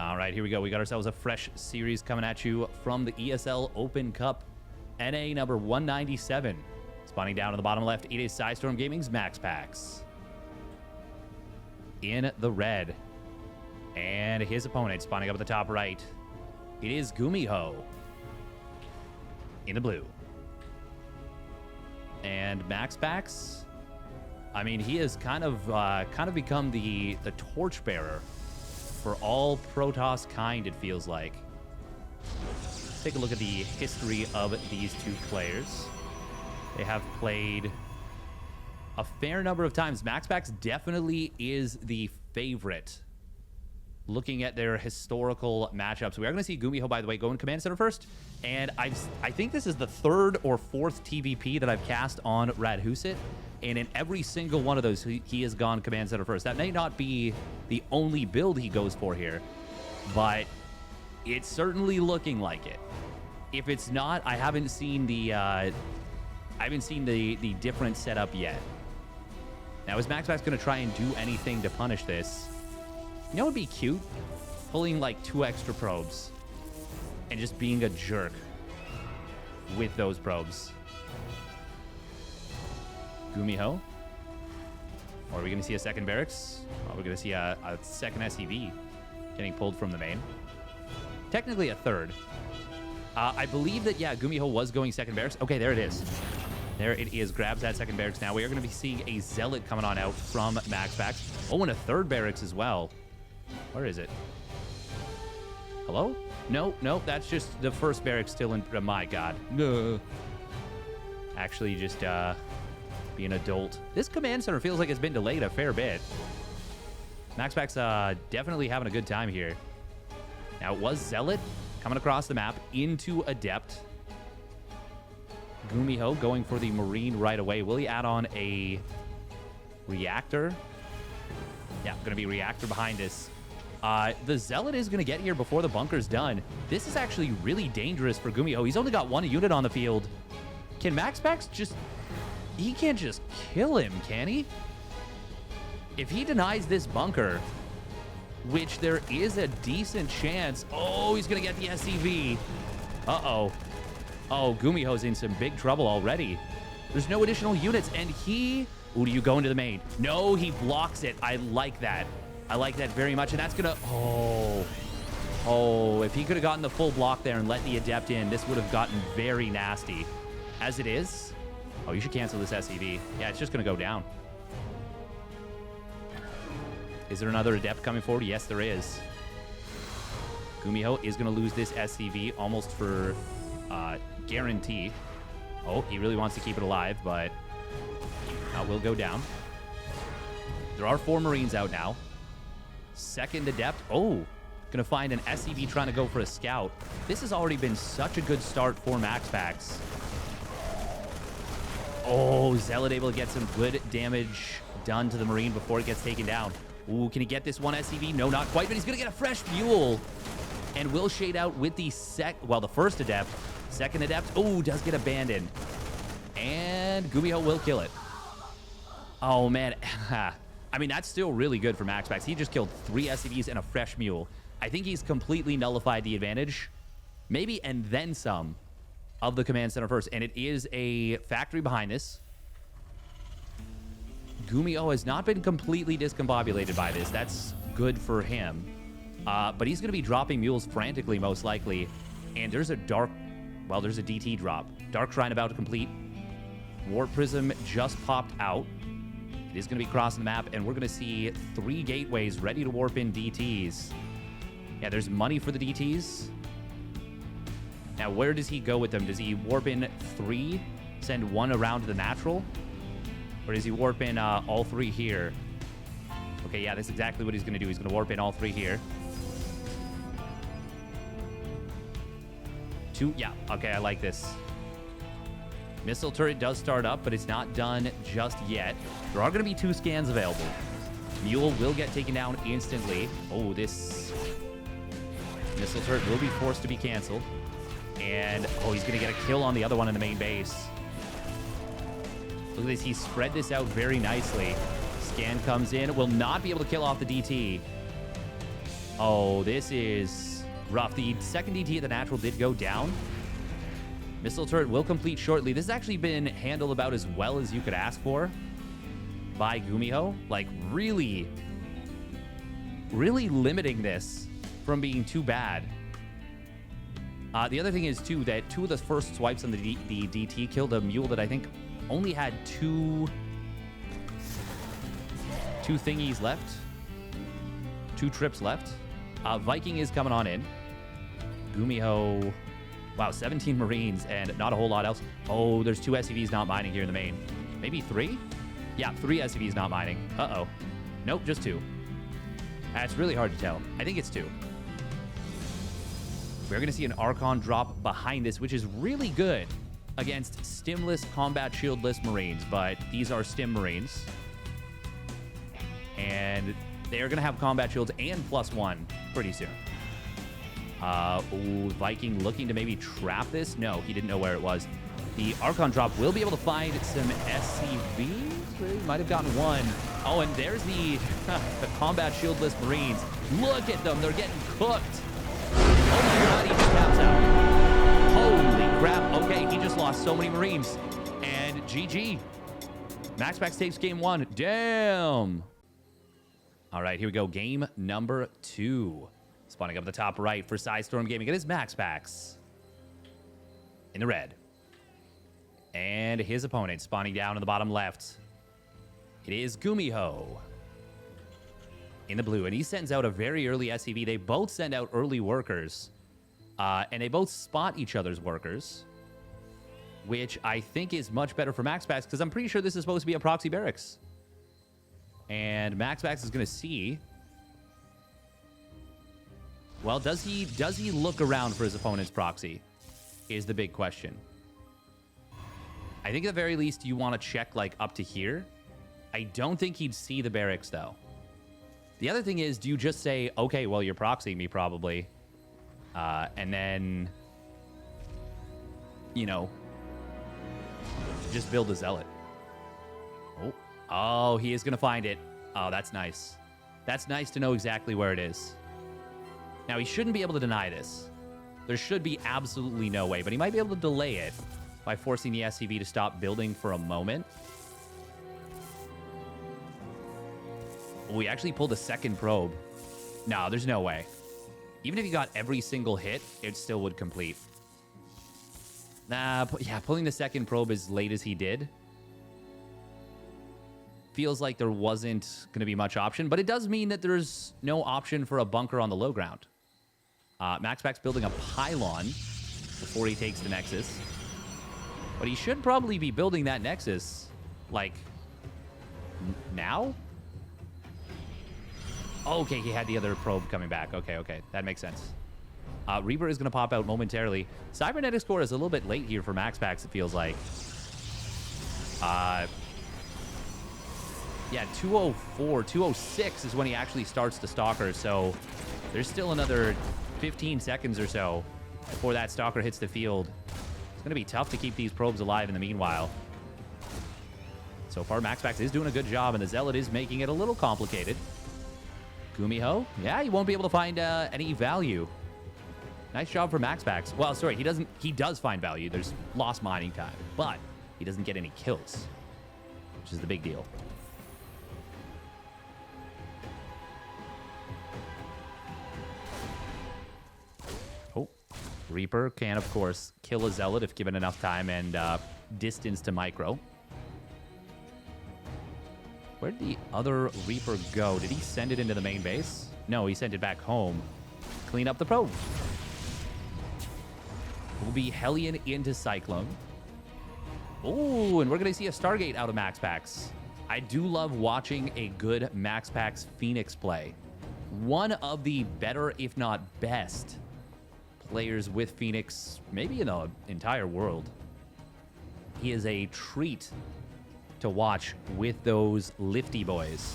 All right, here we go. We got ourselves a fresh series coming at you from the ESL Open Cup, NA number 197. Spawning down on the bottom left, it is Storm Gaming's MaxPax. In the red. And his opponent spawning up at the top right. It is GuMiho. In the blue. And MaxPax, I mean, he has kind of become the torchbearer for all Protoss kind, it feels like. Let's take a look at the history of these two players. They have played a fair number of times. MaxPax definitely is the favorite. Looking at their historical matchups, we are going to see GuMiho, by the way, go in command center first. And I think this is the third or fourth TVP that I've cast on Radhusit. And in every single one of those, he has gone command center first. That may not be the only build he goes for here, but it's certainly looking like it. If it's not, I haven't seen the different setup yet. Now, is MaxPax going to try and do anything to punish this? You know what would be cute? Pulling like 2 extra probes and just being a jerk with those probes. GuMiho? Or are we going to see a second barracks? Oh, we're going to see a second SCV getting pulled from the main. Technically a third. I believe that, yeah, GuMiho was going second barracks. Okay, there it is. There it is. Grabs that second barracks now. We are going to be seeing a Zealot coming on out from MaxPax. Oh, and a third barracks as well. Where is it? Hello? No, that's just the first barracks still in... Oh, my God. No. Actually, just be an adult. This command center feels like it's been delayed a fair bit. MaxPax definitely having a good time here. Now, it was Zealot coming across the map into Adept. GuMiho going for the Marine right away. Will he add on a Reactor? Yeah, going to be Reactor behind us. The Zealot is going to get here before the bunker's done. This is actually really dangerous for GuMiho. He's only got 1 unit on the field. Can MaxPax just... He can't just kill him, can he? If he denies this bunker, which there is a decent chance... Oh, he's going to get the SCV. Uh-oh. Oh, GuMiho's in some big trouble already. There's no additional units, and he... Ooh, do you go into the main? No, he blocks it. I like that. I like that very much, and that's gonna... Oh, if he could have gotten the full block there and let the Adept in, this would have gotten very nasty. As it is... Oh, you should cancel this SCV. Yeah, it's just gonna go down. Is there another Adept coming forward? Yes, there is. GuMiho is gonna lose this SCV almost for guarantee. Oh, he really wants to keep it alive, but... will go down. There are 4 Marines out now. Second Adept. Oh, gonna find an SCV trying to go for a scout. This has already been such a good start for MaxPax. Oh, Zealot able to get some good damage done to the Marine before it gets taken down. Ooh, can he get this one SCV? No, not quite, but he's gonna get a fresh fuel. And will shade out with the the first Adept. Second Adept. Oh, does get abandoned. And GuMiho will kill it. Oh, man. I mean, that's still really good for MaxPax. He just killed 3 SCVs and a fresh mule. I think he's completely nullified the advantage. Maybe and then some of the command center first. And it is a factory behind this. GuMiho has not been completely discombobulated by this. That's good for him. But he's going to be dropping mules frantically, most likely. And there's a there's a DT drop. Dark Shrine about to complete. Warp Prism just popped out. It is going to be crossing the map, and we're going to see 3 gateways ready to warp in DTs. Yeah, there's money for the DTs. Now, where does he go with them? Does he warp in 3, send 1 around to the natural? Or does he warp in all 3 here? Okay, yeah, that's exactly what he's going to do. He's going to warp in all 3 here. 2, yeah, okay, I like this. Missile turret does start up, but it's not done just yet. There are going to be 2 scans available. Mule will get taken down instantly. Oh, this missile turret will be forced to be canceled. And, oh, he's going to get a kill on the other one in the main base. Look at this. He spread this out very nicely. Scan comes in. Will not be able to kill off the DT. Oh, this is rough. The second DT of the natural did go down. Missile turret will complete shortly. This has actually been handled about as well as you could ask for by GuMiho. Like, really limiting this from being too bad. The other thing is, too, that 2 of the first swipes on the DT killed a mule that I think only had two thingies left. 2 trips left. Viking is coming on in. GuMiho... Wow, 17 Marines and not a whole lot else. Oh, there's 2 SCVs not mining here in the main. Maybe 3? Yeah, 3 SCVs not mining. Uh-oh. Nope, just 2. That's really hard to tell. I think it's 2. We're going to see an Archon drop behind this, which is really good against stimless, combat shieldless Marines, but these are stim Marines. And they are going to have combat shields and +1 pretty soon. Ooh, Viking looking to maybe trap this. No, he didn't know where it was. The Archon drop will be able to find some SCVs. Might have gotten 1. Oh, and there's the combat shieldless Marines. Look at them. They're getting cooked. Oh, my God. He just taps out. Holy crap. Okay, he just lost so many Marines. And GG. MaxPax takes game 1. Damn. All right, here we go. Game number 2. Spawning up the top right for Storm Gaming. It is MaxPax in the red. And his opponent spawning down in the bottom left. It is GuMiho in the blue. And he sends out a very early SCV. They both send out early workers. And they both spot each other's workers, which I think is much better for MaxPax because I'm pretty sure this is supposed to be a proxy barracks. And MaxPax is going to see... Well, does he look around for his opponent's proxy? Is the big question. I think at the very least you want to check like up to here. I don't think he'd see the barracks though. The other thing is, do you just say, okay, well, you're proxying me probably, and then, you know, just build a zealot. Oh, he is gonna find it. Oh, that's nice. That's nice to know exactly where it is. Now, he shouldn't be able to deny this. There should be absolutely no way, but he might be able to delay it by forcing the SCV to stop building for a moment. We actually pulled a second probe. No, there's no way. Even if he got every single hit, it still would complete. Nah, yeah, pulling the second probe as late as he did feels like there wasn't going to be much option, but it does mean that there's no option for a bunker on the low ground. MaxPax building a pylon before he takes the Nexus. But he should probably be building that Nexus, like, now? Okay, he had the other probe coming back. Okay, that makes sense. Reaper is going to pop out momentarily. Cybernetic score is a little bit late here for MaxPax, it feels like. Yeah, 204, 206 is when he actually starts the Stalker, so there's still another 15 seconds or so before that Stalker hits the field. It's going to be tough to keep these probes alive in the meanwhile. So far, MaxPax is doing a good job, and the Zealot is making it a little complicated. GuMiho, yeah, he won't be able to find any value. Nice job for MaxPax. Well, sorry, he does find value. There's lost mining time, but he doesn't get any kills, which is the big deal. Reaper can, of course, kill a Zealot if given enough time and distance to micro. Where'd the other Reaper go? Did he send it into the main base? No, he sent it back home. Clean up the probe. We'll be Hellion into Cyclone. Oh, and we're going to see a Stargate out of MaxPax. I do love watching a good MaxPax Phoenix play. One of the better, if not best, players with Phoenix, maybe in the entire world. He is a treat to watch with those lifty boys.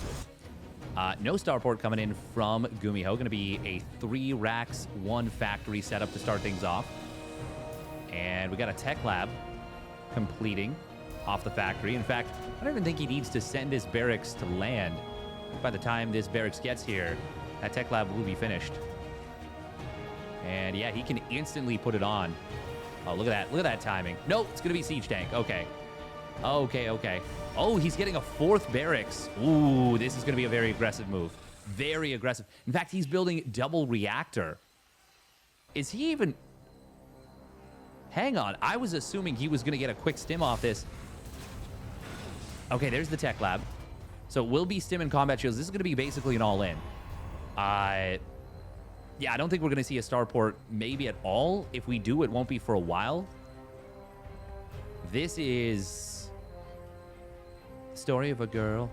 No starport coming in from GuMiho. Going to be a 3 racks, 1 factory setup to start things off. And we got a tech lab completing off the factory. In fact, I don't even think he needs to send his barracks to land. By the time this barracks gets here, That tech lab will be finished. And yeah, he can instantly put it on. Oh, look at that. Look at that timing. Nope, it's going to be siege tank. Okay. Okay, okay. Oh, he's getting a 4th barracks. Ooh, this is going to be a very aggressive move. Very aggressive. In fact, he's building double reactor. Is he even... Hang on. I was assuming he was going to get a quick stim off this. Okay, there's the tech lab. So it will be stim and combat shields. This is going to be basically an all-in. Yeah, I don't think we're going to see a starport maybe at all. If we do, it won't be for a while. This is... Story of a girl.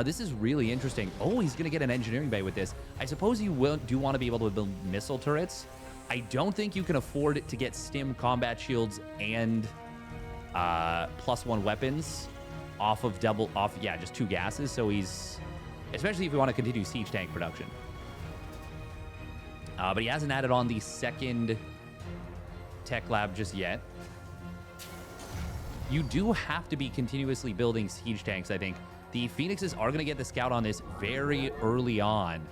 This is really interesting. Oh, he's going to get an engineering bay with this. I suppose you do want to be able to build missile turrets. I don't think you can afford to get stim combat shields and +1 weapons off of just 2 gases. So he's... Especially if you want to continue siege tank production. But he hasn't added on the 2nd tech lab just yet. You do have to be continuously building siege tanks, I think. The Phoenixes are going to get the scout on this very early on.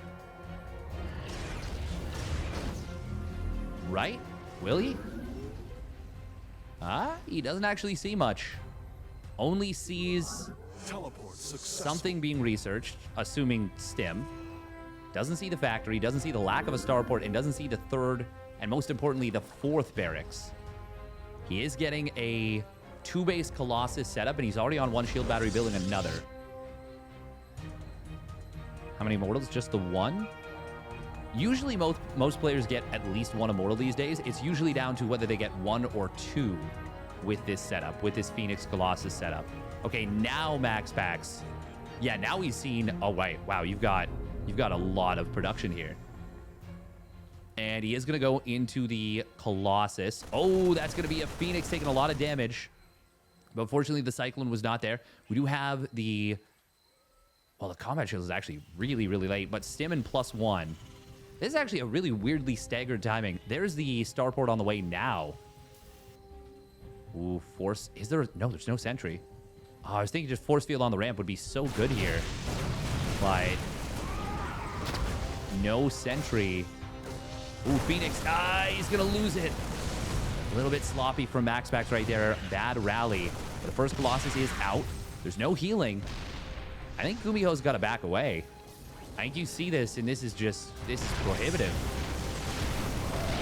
Right? Will he? He doesn't actually see much. Only sees something being researched, assuming stim. Doesn't see the factory, doesn't see the lack of a starport, and doesn't see the 3rd, and most importantly, the 4th barracks. He is getting a 2-base Colossus setup, and he's already on 1 shield battery building another. How many immortals? Just the 1? Usually most players get at least 1 immortal these days. It's usually down to whether they get 1 or 2 with this setup, with this Phoenix Colossus setup. Okay, now MaxPax. Yeah, now he's seen... Oh, wait. Wow, you've got a lot of production here. And he is going to go into the Colossus. Oh, that's going to be a Phoenix taking a lot of damage. But fortunately, the Cyclone was not there. We do have the... Well, the combat shield is actually really, really late. But stim and +1. This is actually a really weirdly staggered timing. There's the starport on the way now. Ooh, force... Is there... No, there's no sentry. Oh, I was thinking just force field on the ramp would be so good here. But... No sentry. Ooh, Phoenix. He's going to lose it. A little bit sloppy from MaxPax right there. Bad rally. But the first Colossus is out. There's no healing. I think GuMiho's got to back away. I think you see this, and this is prohibitive.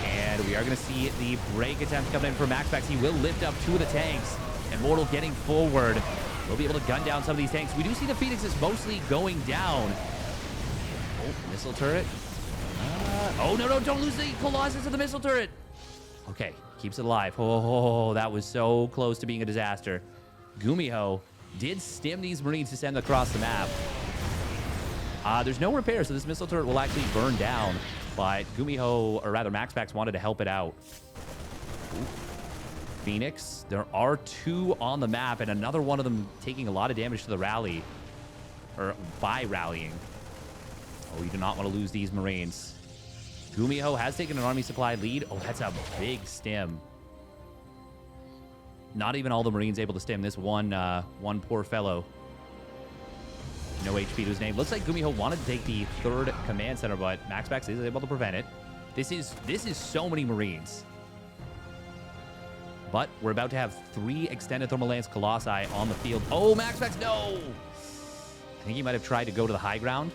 And we are going to see the break attempt coming in for MaxPax. He will lift up 2 of the tanks. Immortal getting forward. We'll be able to gun down some of these tanks. We do see the Phoenixes mostly going down. Oh, missile turret. Oh, no, don't lose the Colossus of the missile turret. Okay, keeps it alive. Oh, that was so close to being a disaster. GuMiho did stim these Marines to send across the map. There's no repair, so this missile turret will actually burn down. But GuMiho, or rather MaxPax, wanted to help it out. Ooh. Phoenix. There are 2 on the map, and another one of them taking a lot of damage to the rally. Or by rallying. Oh, you do not want to lose these Marines. GuMiho has taken an army supply lead. Oh, that's a big stim. Not even all the Marines able to stim. This one poor fellow. No HP to his name. Looks like GuMiho wanted to take the 3rd command center, but MaxPax is able to prevent it. This is so many Marines. But we're about to have 3 extended thermal lance Colossi on the field. Oh, MaxPax, no! I think he might have tried to go to the high ground.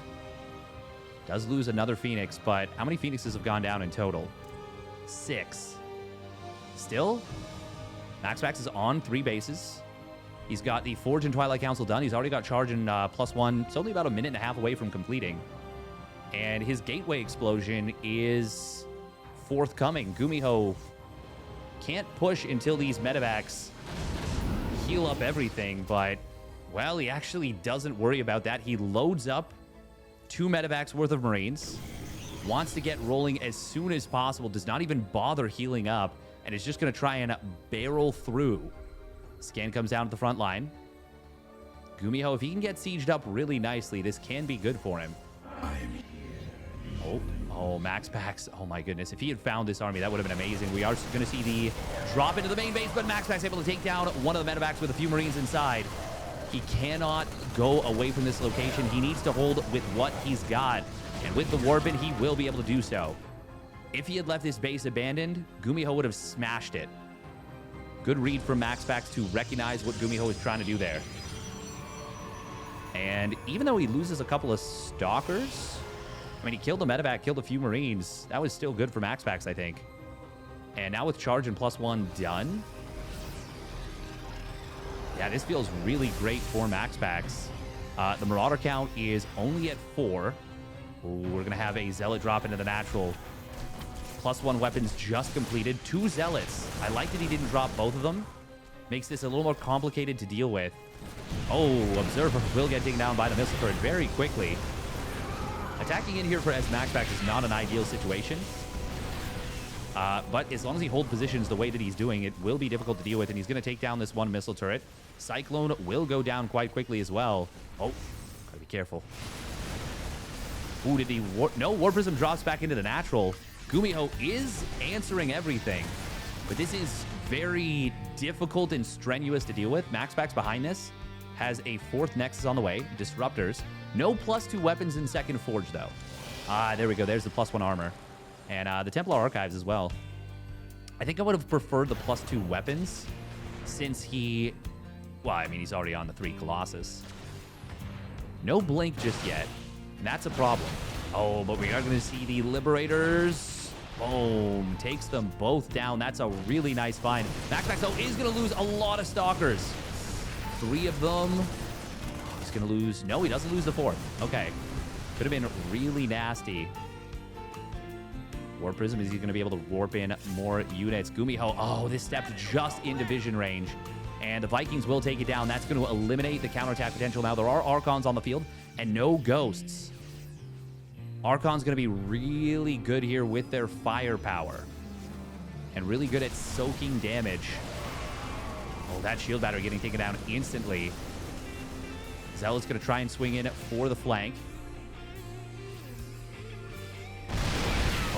Does lose another Phoenix, but how many Phoenixes have gone down in total? 6. Still, MaxPax is on 3 bases. He's got the Forge and Twilight Council done. He's already got Charge and +1. It's only about a minute and a half away from completing. And his Gateway Explosion is forthcoming. GuMiho can't push until these medevacs heal up everything, but, well, he actually doesn't worry about that. He loads up 2 medevacs worth of Marines, wants to get rolling as soon as possible, does not even bother healing up, and is just going to try and barrel through. Scan comes down to the front line. GuMiho, if he can get sieged up really nicely, this can be good for him. Oh, MaxPax. Oh, my goodness. If he had found this army, that would have been amazing. We are going to see the drop into the main base, but MaxPax able to take down one of the medevacs with a few Marines inside. He cannot go away from this location. He needs to hold with what he's got. And with the Warpin, he will be able to do so. If he had left this base abandoned, GuMiho would have smashed it. Good read from MaxPax to recognize what GuMiho is trying to do there. And even though he loses a couple of Stalkers, I mean, he killed the medevac, killed a few Marines. That was still good for MaxPax, I think. And now with charge and +1 done. Yeah, this feels really great for MaxPax. The Marauder count is only at 4. Ooh, we're going to have a Zealot drop into the natural. +1 weapons just completed. 2 Zealots. I like that he didn't drop both of them. Makes this a little more complicated to deal with. Oh, Observer will get taken down by the missile turret very quickly. Attacking in here for MaxPax is not an ideal situation. But as long as he holds positions the way that he's doing, it will be difficult to deal with, and he's going to take down this one missile turret. Cyclone will go down quite quickly as well. Oh, gotta be careful. Ooh, did he no, War Prism drops back into the natural. GuMiho is answering everything, but this is very difficult and strenuous to deal with. MaxPax behind this has a 4th Nexus on the way. Disruptors. No +2 weapons in Second Forge, though. There we go. There's the +1 armor. And the Templar Archives as well. I think I would have preferred the +2 weapons since he... Well, I mean, he's already on the 3 Colossus. No blink just yet. And that's a problem. Oh, but we are going to see the Liberators. Boom. Takes them both down. That's a really nice find. MaxPax, though, is going to lose a lot of Stalkers. 3 of them. He's going to lose... No, he doesn't lose the 4th. Okay. Could have been really nasty. War Prism, is he going to be able to warp in more units? GuMiho, oh, this stepped just into vision range. And the Vikings will take it down. That's going to eliminate the counterattack potential. Now, there are Archons on the field and no Ghosts. Archon's going to be really good here with their firepower. And really good at soaking damage. Oh, that shield battery getting taken down instantly. Zealot's going to try and swing in for the flank.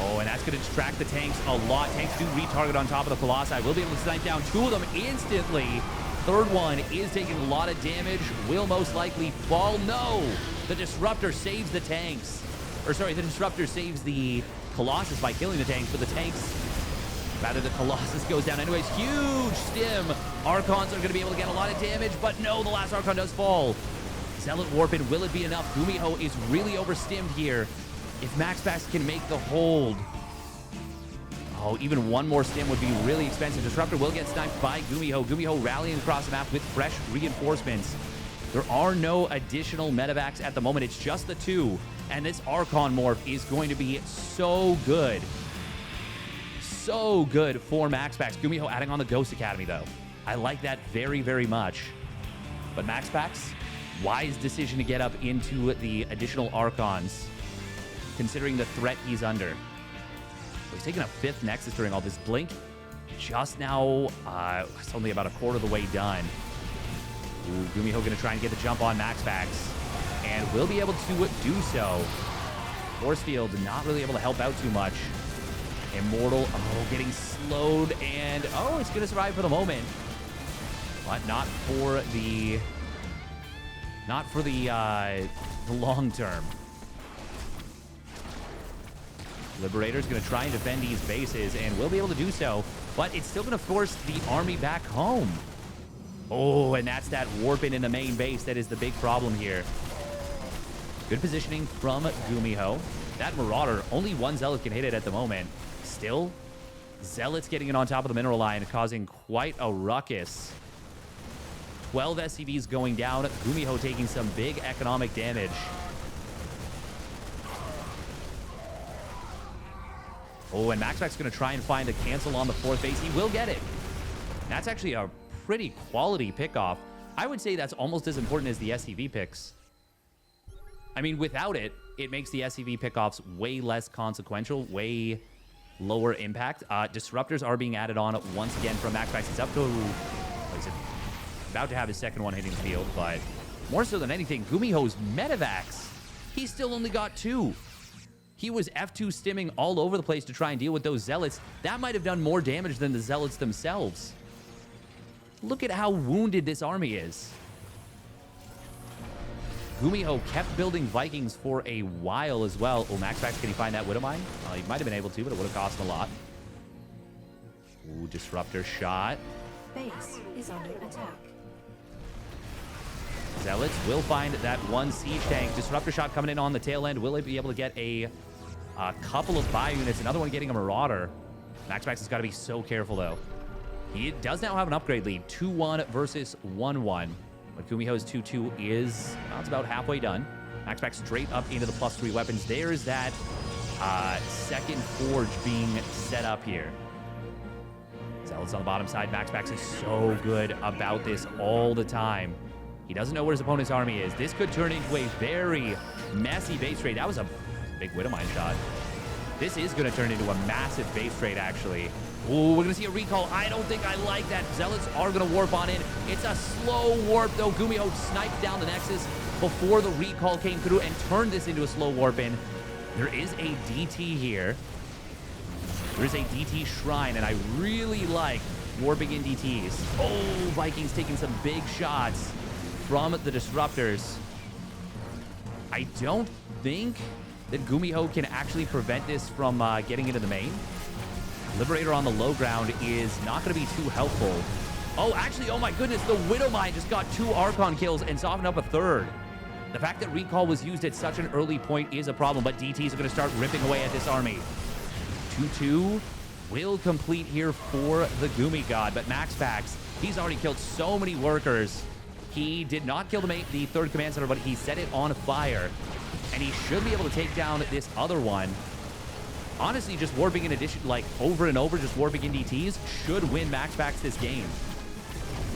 Oh, and that's going to distract the tanks a lot. Tanks do retarget on top of the Colossi. We'll be able to snipe down 2 of them instantly. 3rd one is taking a lot of damage. Will most likely fall. No! The Disruptor saves the tanks. Or sorry, the Disruptor saves the Colossus by killing the tanks, but the tanks... Rather, the Colossus goes down anyways. Huge stim. Archons are going to be able to get a lot of damage, but no, the last Archon does fall. Zealot Warpin, will it be enough? GuMiho is really overstimmed here. If MaxPax can make the hold. Oh, even one more stim would be really expensive. Disruptor will get sniped by GuMiho. GuMiho rallying across the map with fresh reinforcements. There are no additional medevacs at the moment. It's just the 2. And this Archon morph is going to be so good. So good for MaxPax. GuMiho adding on the Ghost Academy, though. I like that very, very much. But MaxPax, wise decision to get up into the additional Archons, considering the threat he's under. Well, he's taking a 5th Nexus during all this. Blink just now, it's only about a quarter of the way done. Ooh, GuMiho going to try and get the jump on MaxPax, and will be able to do so. Force Field not really able to help out too much. Immortal, oh, getting slowed, and oh, it's going to survive for the moment, but not for the long term. Liberator's going to try and defend these bases, and will be able to do so, but it's still going to force the army back home. Oh, and that's that Warpin in the main base that is the big problem here. Good positioning from GuMiho. That Marauder, only 1 Zealot can hit it at the moment. Still, Zealots getting it on top of the mineral line, causing quite a ruckus. 12 SCVs going down. GuMiho taking some big economic damage. Oh, and MaxPax going to try and find a cancel on the 4th base. He will get it. That's actually a pretty quality pickoff. I would say that's almost as important as the SCV picks. I mean, without it, it makes the SCV pickoffs way less consequential, way lower impact. Disruptors are being added on once again from MaxPax. He's up to... What is it? About to have his 2nd one hitting the field, but more so than anything, GuMiho's medevacs. He's still only got 2. He was F2 stimming all over the place to try and deal with those Zealots. That might have done more damage than the Zealots themselves. Look at how wounded this army is. GuMiho kept building Vikings for a while as well. Oh, MaxPax, can he find that Widowmine? He might have been able to, but it would have cost him a lot. Ooh, Disruptor shot. Base is under attack. Zealots will find that one siege tank. Disruptor shot coming in on the tail end. Will he be able to get a couple of buy units? Another one getting a Marauder. MaxPax has got to be so careful, though. He does now have an upgrade lead. 2-1 versus 1-1. But GuMiho's 2-2 is, well, it's about halfway done. MaxPax straight up into the +3 weapons. There's that second forge being set up here. Zealots on the bottom side. MaxPax is so good about this all the time. He doesn't know where his opponent's army is. This could turn into a very messy base trade. That was a big Widowmine shot. This is going to turn into a massive base trade, actually. Ooh, we're going to see a recall. I don't think I like that. Zealots are going to warp on in. It's a slow warp, though. GuMiho sniped down the Nexus before the recall came through and turned this into a slow warp in. There is a DT here. There is a DT Shrine, and I really like warping in DTs. Oh, Vikings taking some big shots from the Disruptors. I don't think that GuMiho can actually prevent this from getting into the main. Liberator on the low ground is not going to be too helpful. Oh, actually, oh my goodness, the Widowmine just got 2 Archon kills and softened up a 3rd. The fact that recall was used at such an early point is a problem, but DTs are going to start ripping away at this army. 2-2 will complete here for the Gumi God, but MaxPax, he's already killed so many workers. He did not kill the 3rd command center, but he set it on fire. And he should be able to take down this other one. Honestly, just warping in addition, like over and over, just warping in DTs should win MaxPax this game.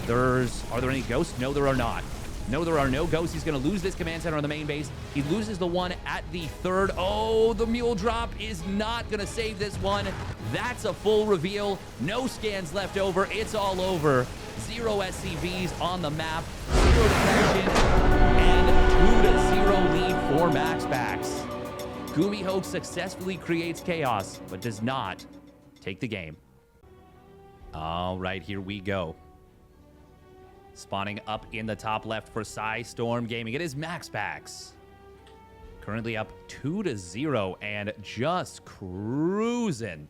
Are there any ghosts? No, there are not. No, there are no ghosts. He's going to lose this command center on the main base. He loses the one at the 3rd. Oh, the mule drop is not going to save this one. That's a full reveal. No scans left over. It's all over. 0 SCVs on the map. 0 detection. And 2-0 lead for MaxPax. GuMiho successfully creates chaos, but does not take the game. All right, here we go. Spawning up in the top left for Storm Gaming. It is MaxPax. Currently up 2-0 and just cruising.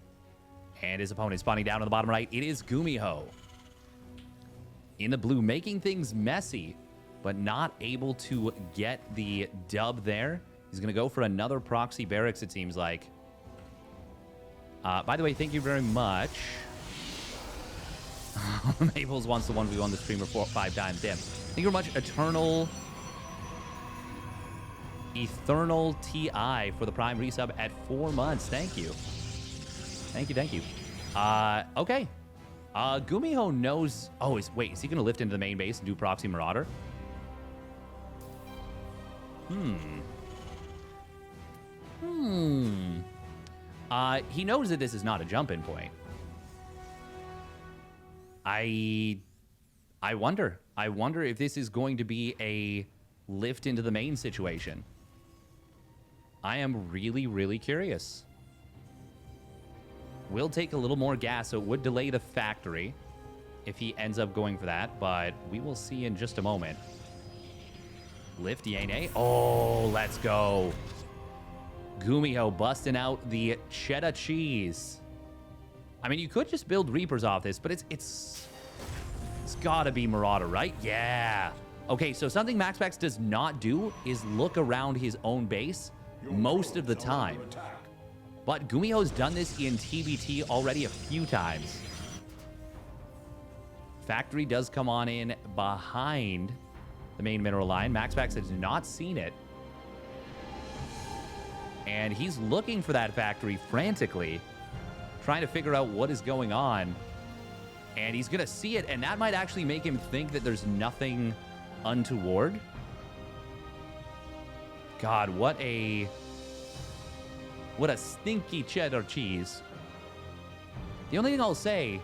And his opponent spawning down on the bottom right. It is GuMiho. In the blue, making things messy, but not able to get the dub there. He's going to go for another proxy barracks, it seems like. By the way, thank you very much. Maples wants the 1v1 the streamer 5 times. Damn. Thank you very much, Eternal TI for the Prime resub at 4 months. Thank you. Thank you, thank you. Okay. GuMiho knows... Oh, is he going to lift into the main base and do Proxy Marauder? He knows that this is not a jump-in point. I wonder. I wonder if this is going to be a lift into the main situation. I am really, really curious. Will take a little more gas, so it would delay the factory if he ends up going for that, but we will see in just a moment. Lift Yene. Oh, let's go. GuMiho busting out the cheddar cheese. I mean, you could just build Reapers off this, but it's gotta be Marauder, right? Yeah. Okay, so something MaxPax does not do is look around his own base most of the time. But GuMiho's done this in TBT already a few times. Factory does come on in behind the main mineral line. MaxPax has not seen it. And he's looking for that factory frantically, trying to figure out what is going on. And he's going to see it, and that might actually make him think that there's nothing untoward. God, what a stinky cheddar cheese. The only thing I'll say...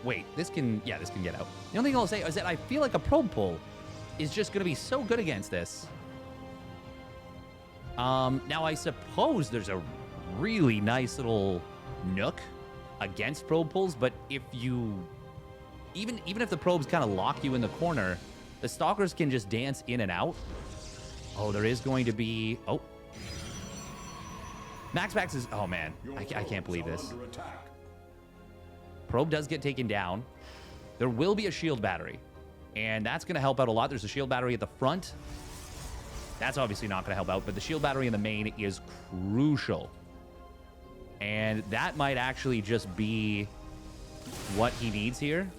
wait, this can get out. The only thing I'll say is that I feel like a probe pull is just going to be so good against this. Now, I suppose there's a really nice little nook against probe pulls, but if you... Even if the probes kind of lock you in the corner, the stalkers can just dance in and out. Oh, there is going to be... Oh. MaxPax is... Oh, man. I can't believe this. Probe does get taken down. There will be a shield battery. And that's going to help out a lot. There's a shield battery at the front. That's obviously not going to help out. But the shield battery in the main is crucial. And that might actually just be what he needs here.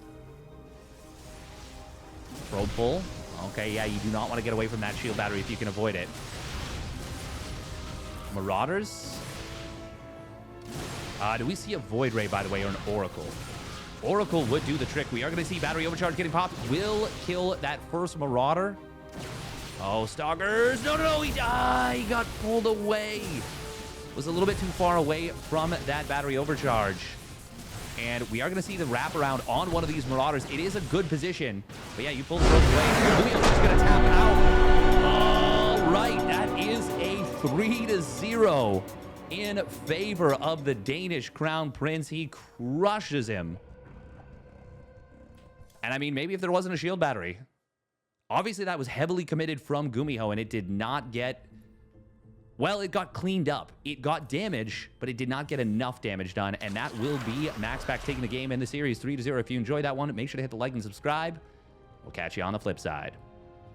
Probe pull. Okay, yeah, you do not want to get away from that shield battery if you can avoid it. Marauders. Do we see a Void Ray, by the way, or an Oracle? Oracle would do the trick. We are going to see battery overcharge getting popped. Will kill that first Marauder. Oh, Stalkers. No. He got pulled away. Was a little bit too far away from that battery overcharge. And we are going to see the wraparound on one of these Marauders. It is a good position. But yeah, you pull the rope away. GuMiho's just going to tap out. All right. That is a 3-0 in favor of the Danish Crown Prince. He crushes him. And I mean, maybe if there wasn't a shield battery. Obviously, that was heavily committed from GuMiho, and it did not get... Well, it got cleaned up. It got damage, but it did not get enough damage done. And that will be MaxPax taking the game in the series 3-0. If you enjoyed that one, make sure to hit the like and subscribe. We'll catch you on the flip side.